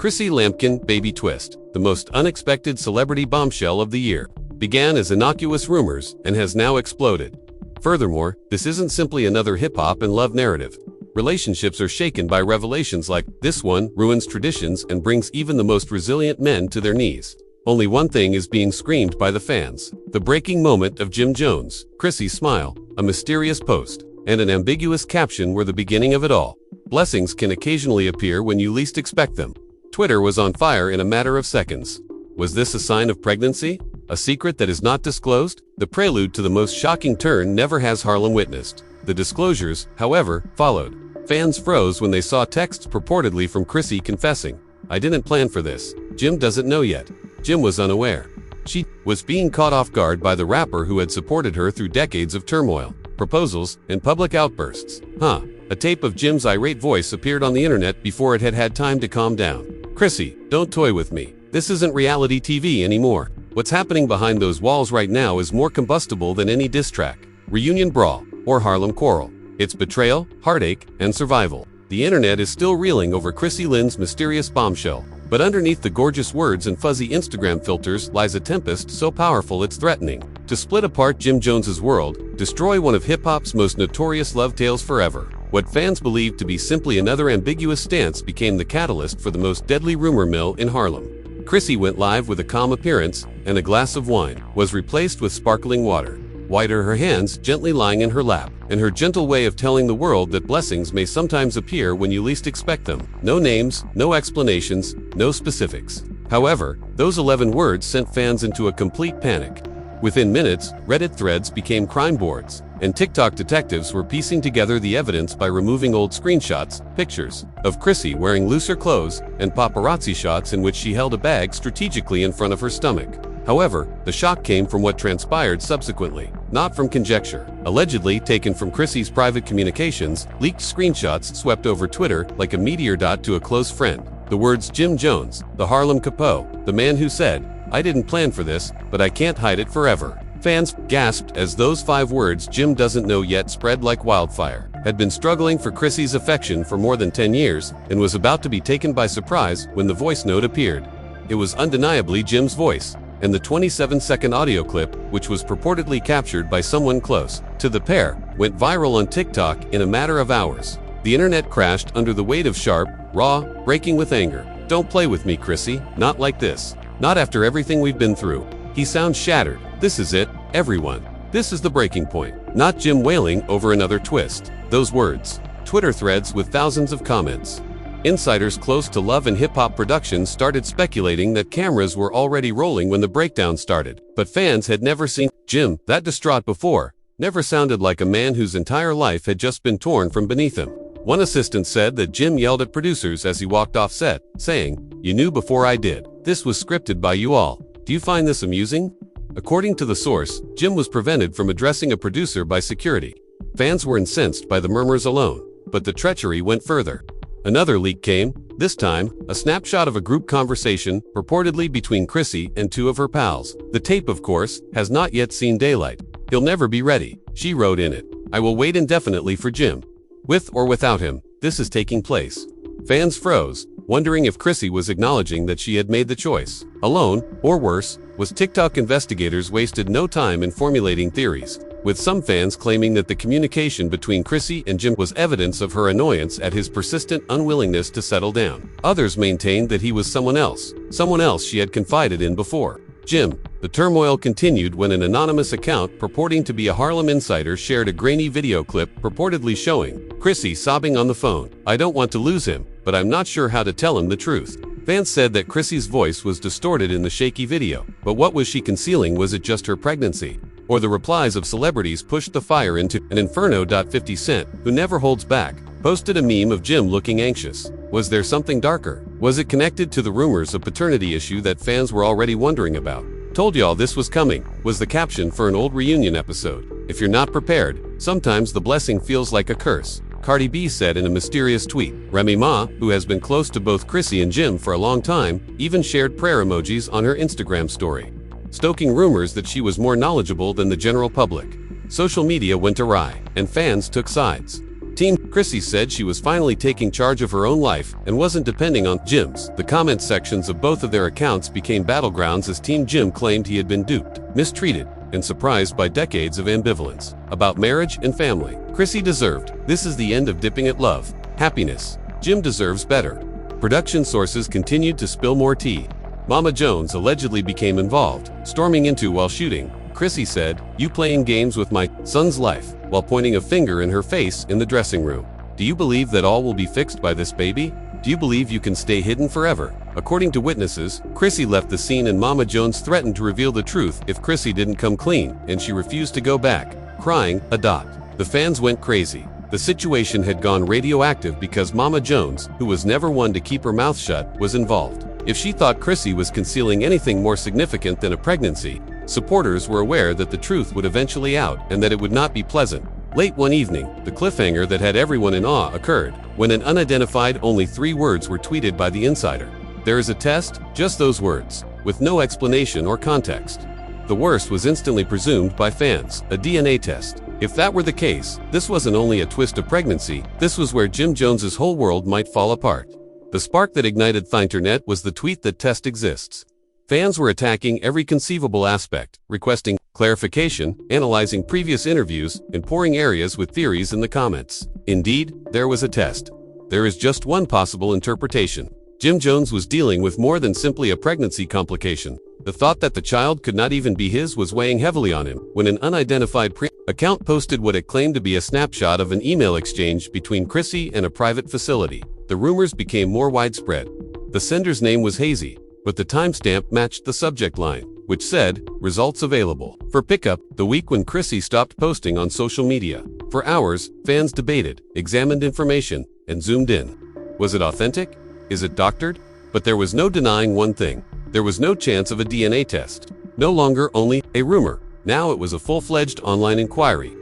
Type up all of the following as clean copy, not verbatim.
Chrissy Lampkin baby twist, the most unexpected celebrity bombshell of the year, began as innocuous rumors and has now exploded. Furthermore, this isn't simply another hip-hop and love narrative. Relationships are shaken by revelations like this one ruins traditions and brings even the most resilient men to their knees. Only one thing is being screamed by the fans: the breaking moment of Jim Jones, Chrissy's smile, a mysterious post, and an ambiguous caption were the beginning of it all. Blessings can occasionally appear when you least expect them. Twitter was on fire in a matter of seconds. Was this a sign of pregnancy? A secret that is not disclosed? The prelude to the most shocking turn never has Harlem witnessed. The disclosures, however, followed. Fans froze when they saw texts purportedly from Chrissy confessing, "I didn't plan for this. Jim doesn't know yet." Jim was unaware. She was being caught off guard by the rapper who had supported her through decades of turmoil, proposals, and public outbursts. A tape of Jim's irate voice appeared on the internet before it had had time to calm down. "Chrissy, don't toy with me. This isn't reality TV anymore. What's happening behind those walls right now is more combustible than any diss track, reunion brawl, or Harlem quarrel. It's betrayal, heartache, and survival." The internet is still reeling over Chrissy Lynn's mysterious bombshell, but underneath the gorgeous words and fuzzy Instagram filters lies a tempest so powerful it's threatening to split apart Jim Jones's world, destroy one of hip-hop's most notorious love tales forever. What fans believed to be simply another ambiguous stance became the catalyst for the most deadly rumor mill in Harlem. Chrissy went live with a calm appearance, and a glass of wine was replaced with sparkling water. Whiter her hands gently lying in her lap, and her gentle way of telling the world that blessings may sometimes appear when you least expect them. No names, no explanations, no specifics. However, those 11 words sent fans into a complete panic. Within minutes, Reddit threads became crime boards, and TikTok detectives were piecing together the evidence by removing old screenshots, pictures of Chrissy wearing looser clothes, and paparazzi shots in which she held a bag strategically in front of her stomach. However, the shock came from what transpired subsequently, not from conjecture. Allegedly taken from Chrissy's private communications, leaked screenshots swept over Twitter like a meteor dot to a close friend. The words Jim Jones, the Harlem Capo, the man who said, "I didn't plan for this, but I can't hide it forever." Fans gasped as those 5 words, "Jim doesn't know yet," spread like wildfire. Had been struggling for Chrissy's affection for more than 10 years and was about to be taken by surprise when the voice note appeared. It was undeniably Jim's voice, and the 27-second audio clip, which was purportedly captured by someone close to the pair, went viral on TikTok in a matter of hours. The internet crashed under the weight of sharp, raw, breaking with anger. "Don't play with me, Chrissy. Not like this. Not after everything we've been through. He sounds shattered. This is it, everyone. This is the breaking point." Not Jim wailing over another twist. Those words. Twitter threads with thousands of comments. Insiders close to Love and Hip Hop Productions started speculating that cameras were already rolling when the breakdown started. But fans had never seen Jim that distraught before. Never sounded like a man whose entire life had just been torn from beneath him. One assistant said that Jim yelled at producers as he walked off set, saying, "You knew before I did. This was scripted by you all. Do you find this amusing?" According to the source, Jim was prevented from addressing a producer by security. Fans were incensed by the murmurs alone, but the treachery went further. Another leak came, this time, a snapshot of a group conversation, purportedly between Chrissy and 2 of her pals. The tape, of course, has not yet seen daylight. "He'll never be ready," she wrote in it. "I will wait indefinitely for Jim. With or without him, this is taking place." Fans froze, wondering if Chrissy was acknowledging that she had made the choice. Alone, or worse, was TikTok. Investigators wasted no time in formulating theories, with some fans claiming that the communication between Chrissy and Jim was evidence of her annoyance at his persistent unwillingness to settle down. Others maintained that he was someone else she had confided in before. Jim. The turmoil continued when an anonymous account purporting to be a Harlem insider shared a grainy video clip purportedly showing Chrissy sobbing on the phone. "I don't want to lose him, but I'm not sure how to tell him the truth." Fans said that Chrissy's voice was distorted in the shaky video, but what was she concealing? Was it just her pregnancy? Or the replies of celebrities pushed the fire into an inferno. 50 Cent, who never holds back, posted a meme of Jim looking anxious. Was there something darker? Was it connected to the rumors of paternity issue that fans were already wondering about? "Told y'all this was coming," was the caption for an old reunion episode. "If you're not prepared, sometimes the blessing feels like a curse," Cardi B said in a mysterious tweet. Remy Ma, who has been close to both Chrissy and Jim for a long time, even shared prayer emojis on her Instagram story, stoking rumors that she was more knowledgeable than the general public. Social media went awry, and fans took sides. Team Chrissy said she was finally taking charge of her own life and wasn't depending on Jim's. The comment sections of both of their accounts became battlegrounds as Team Jim claimed he had been duped, mistreated, and surprised by decades of ambivalence about marriage and family. Chrissy deserved. This is the end of dipping at love. Happiness. Jim deserves better. Production sources continued to spill more tea. Mama Jones allegedly became involved, storming into while shooting. Chrissy said, "You playing games with my son's life," while pointing a finger in her face in the dressing room. Do you believe that all will be fixed by this baby? Do you believe you can stay hidden forever? According to witnesses, Chrissy left the scene and Mama Jones threatened to reveal the truth if Chrissy didn't come clean, and she refused to go back, crying, "A dot." The fans went crazy. The situation had gone radioactive because Mama Jones, who was never one to keep her mouth shut, was involved. If she thought Chrissy was concealing anything more significant than a pregnancy, supporters were aware that the truth would eventually out and that it would not be pleasant. Late one evening, the cliffhanger that had everyone in awe occurred, when an unidentified only 3 words were tweeted by the insider. "There is a test," just those words, with no explanation or context. The worst was instantly presumed by fans, a DNA test. If that were the case, this wasn't only a twist of pregnancy, this was where Jim Jones's whole world might fall apart. The spark that ignited the internet was the tweet that test exists. Fans were attacking every conceivable aspect, requesting clarification, analyzing previous interviews, and pouring areas with theories in the comments. Indeed, there was a test. There is just one possible interpretation. Jim Jones was dealing with more than simply a pregnancy complication. The thought that the child could not even be his was weighing heavily on him when an unidentified account posted what it claimed to be a snapshot of an email exchange between Chrissy and a private facility. The rumors became more widespread. The sender's name was hazy, but the timestamp matched the subject line, which said, "Results available for pickup," the week when Chrissy stopped posting on social media. For hours, fans debated, examined information, and zoomed in. Was it authentic? Is it doctored? But there was no denying one thing. There was no chance of a DNA test. No longer only a rumor. Now it was a full-fledged online inquiry.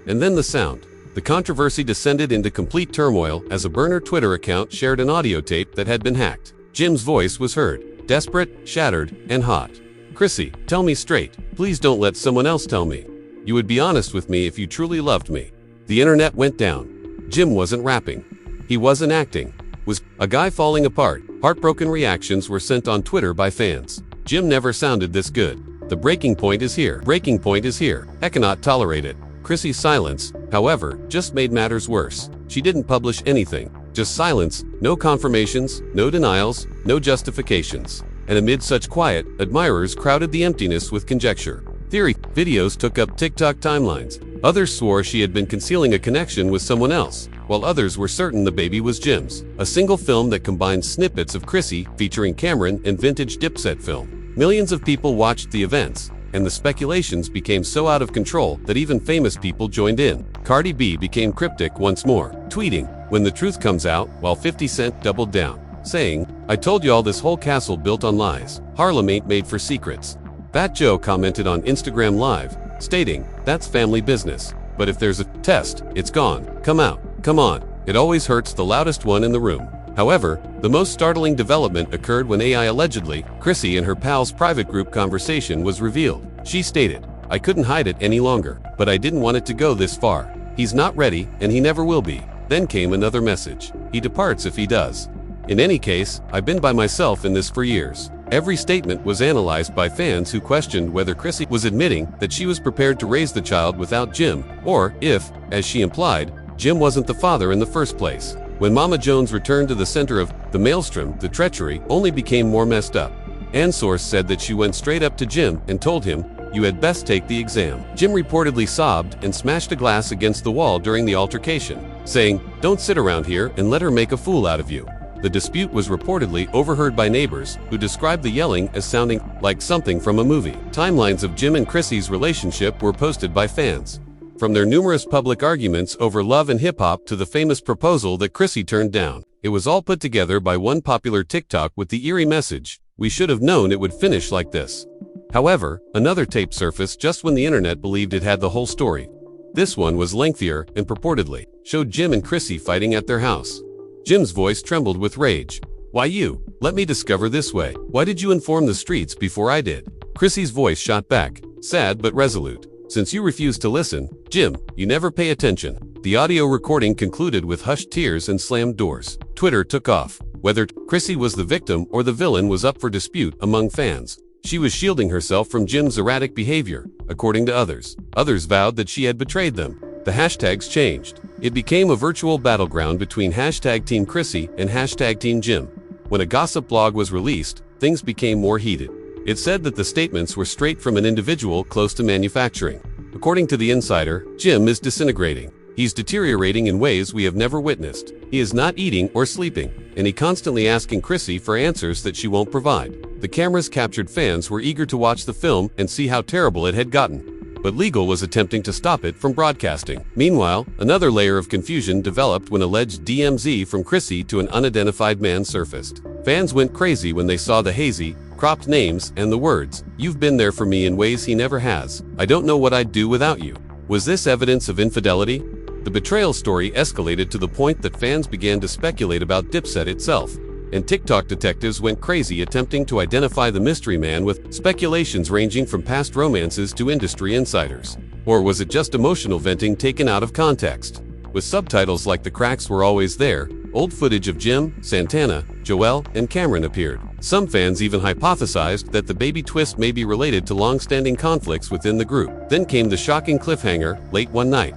And then the sound. The controversy descended into complete turmoil as a burner Twitter account shared an audio tape that had been hacked. Jim's voice was heard, desperate, shattered, and hot. "Chrissy, tell me straight. Please don't let someone else tell me. You would be honest with me if you truly loved me." The internet went down. Jim wasn't rapping. He wasn't acting. Was a guy falling apart. Heartbroken reactions were sent on Twitter by fans. Jim never sounded this good. The breaking point is here. Breaking point is here. I cannot tolerate it. Chrissy's silence, however, just made matters worse. She didn't publish anything. Just silence, no confirmations, no denials, no justifications. And amid such quiet, admirers crowded the emptiness with conjecture. Theory videos took up TikTok timelines. Others swore she had been concealing a connection with someone else, while others were certain the baby was Jim's. A single film that combined snippets of Chrissy featuring Cameron and vintage Dipset film. Millions of people watched the events, and the speculations became so out of control that even famous people joined in. Cardi B became cryptic once more, tweeting, "When the truth comes out," while 50 Cent doubled down, saying, "I told y'all this whole castle built on lies. Harlem ain't made for secrets." Fat Joe commented on Instagram Live, stating, "That's family business. But if there's a test, it's gone. Come out. Come on." It always hurts the loudest one in the room. However, the most startling development occurred when AI allegedly, Chrissy and her pal's private group conversation was revealed. She stated, "I couldn't hide it any longer, but I didn't want it to go this far. He's not ready, and he never will be." Then came another message. "He departs if he does. In any case, I've been by myself in this for years." Every statement was analyzed by fans who questioned whether Chrissy was admitting that she was prepared to raise the child without Jim, or if, as she implied, Jim wasn't the father in the first place. When Mama Jones returned to the center of the maelstrom, the treachery only became more messed up. An source said that she went straight up to Jim and told him, "You had best take the exam." Jim reportedly sobbed and smashed a glass against the wall during the altercation, saying, "Don't sit around here and let her make a fool out of you." The dispute was reportedly overheard by neighbors, who described the yelling as sounding like something from a movie. Timelines of Jim and Chrissy's relationship were posted by fans. From their numerous public arguments over love and hip-hop to the famous proposal that Chrissy turned down, it was all put together by one popular TikTok with the eerie message, "We should have known it would finish like this." However, another tape surfaced just when the internet believed it had the whole story. This one was lengthier and purportedly showed Jim and Chrissy fighting at their house. Jim's voice trembled with rage. "Why you? Let me discover this way. Why did you inform the streets before I did?" Chrissy's voice shot back, sad but resolute. "Since you refuse to listen, Jim, you never pay attention. The audio recording concluded with hushed tears and slammed doors. Twitter took off. Whether Chrissy was the victim or the villain was up for dispute among fans. She was shielding herself from Jim's erratic behavior, according to others. Others vowed that she had betrayed them. The hashtags changed. It became a virtual battleground between hashtag Team Chrissy and hashtag Team Jim. When a gossip blog was released, things became more heated. It said that the statements were straight from an individual close to manufacturing. According to the insider, Jim is disintegrating. He's deteriorating in ways we have never witnessed. He is not eating or sleeping, and he constantly asking Chrissy for answers that she won't provide. The cameras captured fans were eager to watch the film and see how terrible it had gotten. But legal was attempting to stop it from broadcasting. Meanwhile, another layer of confusion developed when alleged DMZ from Chrissy to an unidentified man surfaced. Fans went crazy when they saw the hazy, cropped names and the words, "You've been there for me in ways he never has. I don't know what I'd do without you." Was this evidence of infidelity? The betrayal story escalated to the point that fans began to speculate about Dipset itself, and TikTok detectives went crazy attempting to identify the mystery man with speculations ranging from past romances to industry insiders. Or was it just emotional venting taken out of context? With subtitles like "The cracks were always there," old footage of Jim, Santana, Joel, and Cameron appeared. Some fans even hypothesized that the baby twist may be related to long-standing conflicts within the group. Then came the shocking cliffhanger, late one night.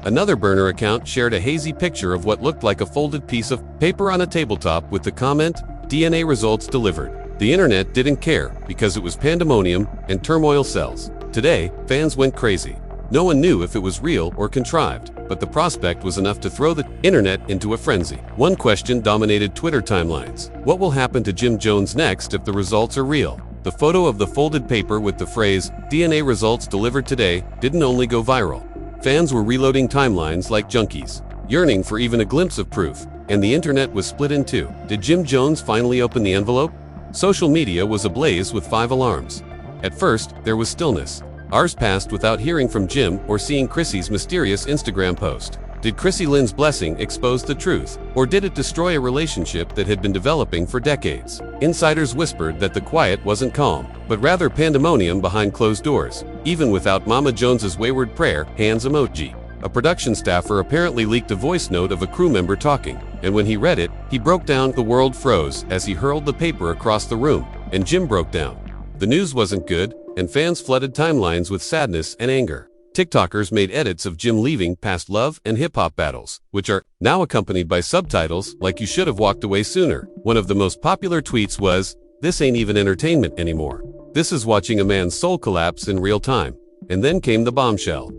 Another burner account shared a hazy picture of what looked like a folded piece of paper on a tabletop with the comment, "DNA results delivered." The internet didn't care because it was pandemonium and turmoil sells. Today, fans went crazy. No one knew if it was real or contrived, but the prospect was enough to throw the internet into a frenzy. One question dominated Twitter timelines. What will happen to Jim Jones next if the results are real? The photo of the folded paper with the phrase, "DNA results delivered today," didn't only go viral. Fans were reloading timelines like junkies, yearning for even a glimpse of proof, and the internet was split in two. Did Jim Jones finally open the envelope? Social media was ablaze with 5 alarms. At first, there was stillness. Hours passed without hearing from Jim or seeing Chrissy's mysterious Instagram post. Did Chrissy Lynn's blessing expose the truth, or did it destroy a relationship that had been developing for decades? Insiders whispered that the quiet wasn't calm, but rather pandemonium behind closed doors, even without Mama Jones's wayward prayer hands emoji. A production staffer apparently leaked a voice note of a crew member talking, and when he read it, he broke down. The world froze as he hurled the paper across the room, and Jim broke down. The news wasn't good, and fans flooded timelines with sadness and anger. TikTokers made edits of Jim leaving past love and hip-hop battles, which are now accompanied by subtitles like "You should have walked away sooner." One of the most popular tweets was, "This ain't even entertainment anymore. This is watching a man's soul collapse in real time." And then came the bombshell.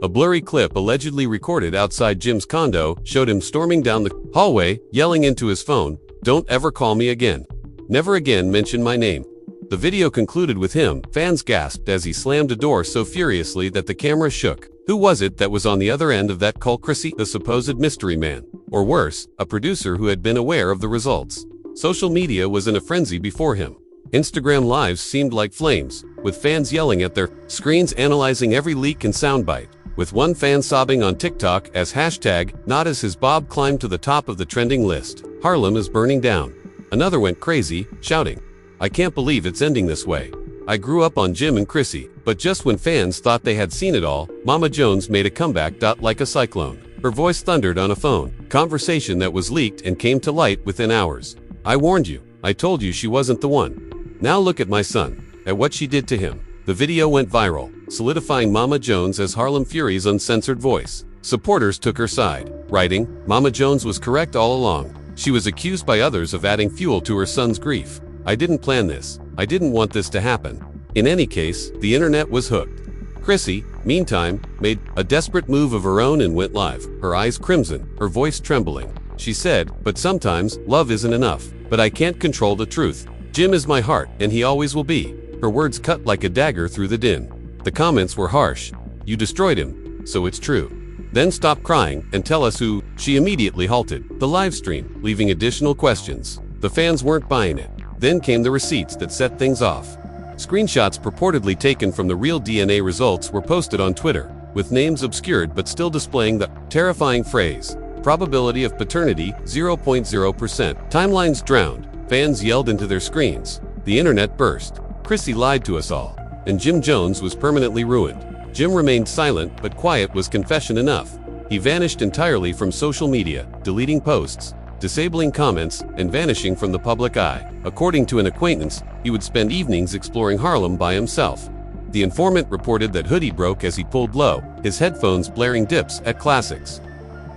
A blurry clip allegedly recorded outside Jim's condo showed him storming down the hallway, yelling into his phone, "Don't ever call me again. Never again mention my name." The video concluded with him. Fans gasped as he slammed a door so furiously that the camera shook. Who was it that was on the other end of that call? Chrissy, the supposed mystery man? Or worse, a producer who had been aware of the results? Social media was in a frenzy before him. Instagram lives seemed like flames, with fans yelling at their screens analyzing every leak and soundbite, with one fan sobbing on TikTok as hashtag, "Not as his Bob climbed to the top of the trending list. Harlem is burning down." Another went crazy, shouting, "I can't believe it's ending this way. I grew up on Jim and Chrissy." But just when fans thought they had seen it all, Mama Jones made a comeback. Like a cyclone, her voice thundered on a phone conversation that was leaked and came to light within hours. "I warned you. I told you she wasn't the one. Now look at my son, at what she did to him." The video went viral, solidifying Mama Jones as Harlem Fury's uncensored voice. Supporters took her side, writing, "Mama Jones was correct all along. She was accused by others of adding fuel to her son's grief. I didn't plan this. I didn't want this to happen." In any case, the internet was hooked. Chrissy, meantime, made a desperate move of her own and went live, her eyes crimson, her voice trembling. She said, "But sometimes, love isn't enough. But I can't control the truth. Jim is my heart, and he always will be." Her words cut like a dagger through the din. The comments were harsh. "You destroyed him, so it's true. Then stop crying and tell us who." She immediately halted the live stream, leaving additional questions. The fans weren't buying it. Then came the receipts that set things off. Screenshots purportedly taken from the real DNA results were posted on Twitter, with names obscured but still displaying the terrifying phrase, "Probability of paternity 0.0%. Timelines drowned. Fans yelled into their screens. The internet burst. Chrissy lied to us all, and Jim Jones was permanently ruined. Jim remained silent, but quiet was confession enough. he vanished entirely from social media, deleting posts, disabling comments, and vanishing from the public eye. According to an acquaintance, he would spend evenings exploring Harlem by himself. The informant reported that Hoodie broke as he pulled low, his headphones blaring dips at classics.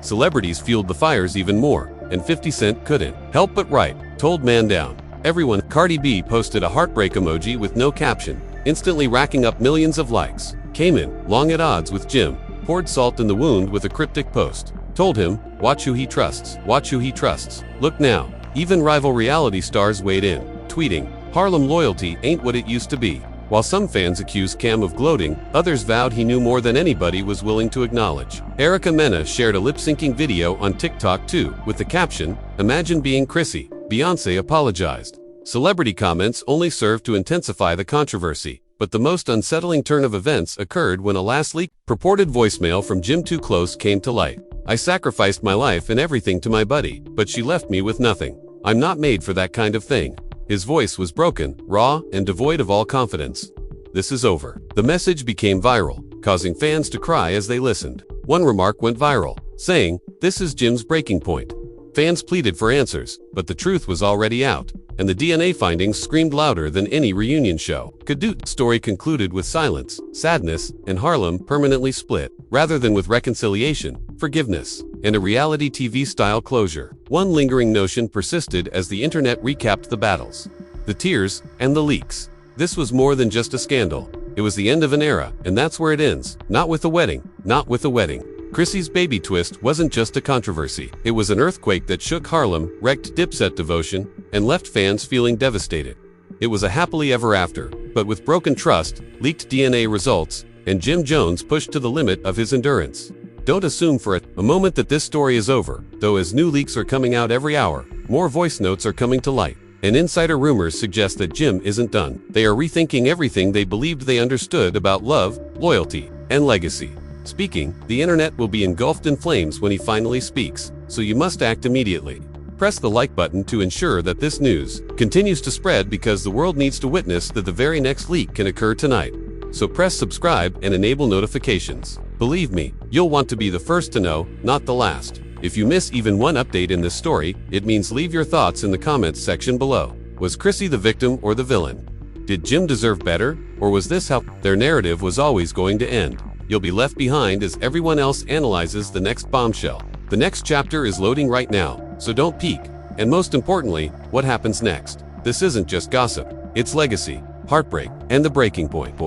Celebrities fueled the fires even more, and 50 Cent couldn't help but write, "Told man down." Everyone. Cardi B posted a heartbreak emoji with no caption, instantly racking up millions of likes. Cayman, long at odds with Jim, poured salt in the wound with a cryptic post. Told him, "Watch who he trusts, watch who he trusts. Look now." Even rival reality stars weighed in, tweeting, "Harlem loyalty ain't what it used to be." While some fans accused Cam of gloating, others vowed he knew more than anybody was willing to acknowledge. Erica Mena shared a lip-syncing video on TikTok too, with the caption, "Imagine being Chrissy. Beyoncé apologized." Celebrity comments only served to intensify the controversy, but the most unsettling turn of events occurred when a last leaked, purported voicemail from Jim Too Close came to light. "I sacrificed my life and everything to my buddy, but she left me with nothing. I'm not made for that kind of thing." His voice was broken, raw, and devoid of all confidence. "This is over." The message became viral, causing fans to cry as they listened. One remark went viral, saying, "This is Jim's breaking point." Fans pleaded for answers, but the truth was already out, and the DNA findings screamed louder than any reunion show. Cadute's story concluded with silence, sadness, and Harlem permanently split, rather than with reconciliation, forgiveness, and a reality TV-style closure. One lingering notion persisted as the internet recapped the battles, the tears, and the leaks. This was more than just a scandal. It was the end of an era, and that's where it ends. Not with a wedding. Not with a wedding. Chrissy's baby twist wasn't just a controversy. It was an earthquake that shook Harlem, wrecked Dipset devotion, and left fans feeling devastated. It was a happily ever after, but with broken trust, leaked DNA results, and Jim Jones pushed to the limit of his endurance. Don't assume for a moment that this story is over, though as new leaks are coming out every hour, more voice notes are coming to light. And insider rumors suggest that Jim isn't done. They are rethinking everything they believed they understood about love, loyalty, and legacy. Speaking, the internet will be engulfed in flames when he finally speaks, so you must act immediately. Press the like button to ensure that this news continues to spread, because the world needs to witness that the very next leak can occur tonight. So press subscribe and enable notifications. Believe me, you'll want to be the first to know, not the last. If you miss even one update in this story, it means leave your thoughts in the comments section below. Was Chrissy the victim or the villain? Did Jim deserve better, or was this how their narrative was always going to end? You'll be left behind as everyone else analyzes the next bombshell. The next chapter is loading right now, so don't peek. And most importantly, what happens next? This isn't just gossip. It's legacy, heartbreak, and the breaking point.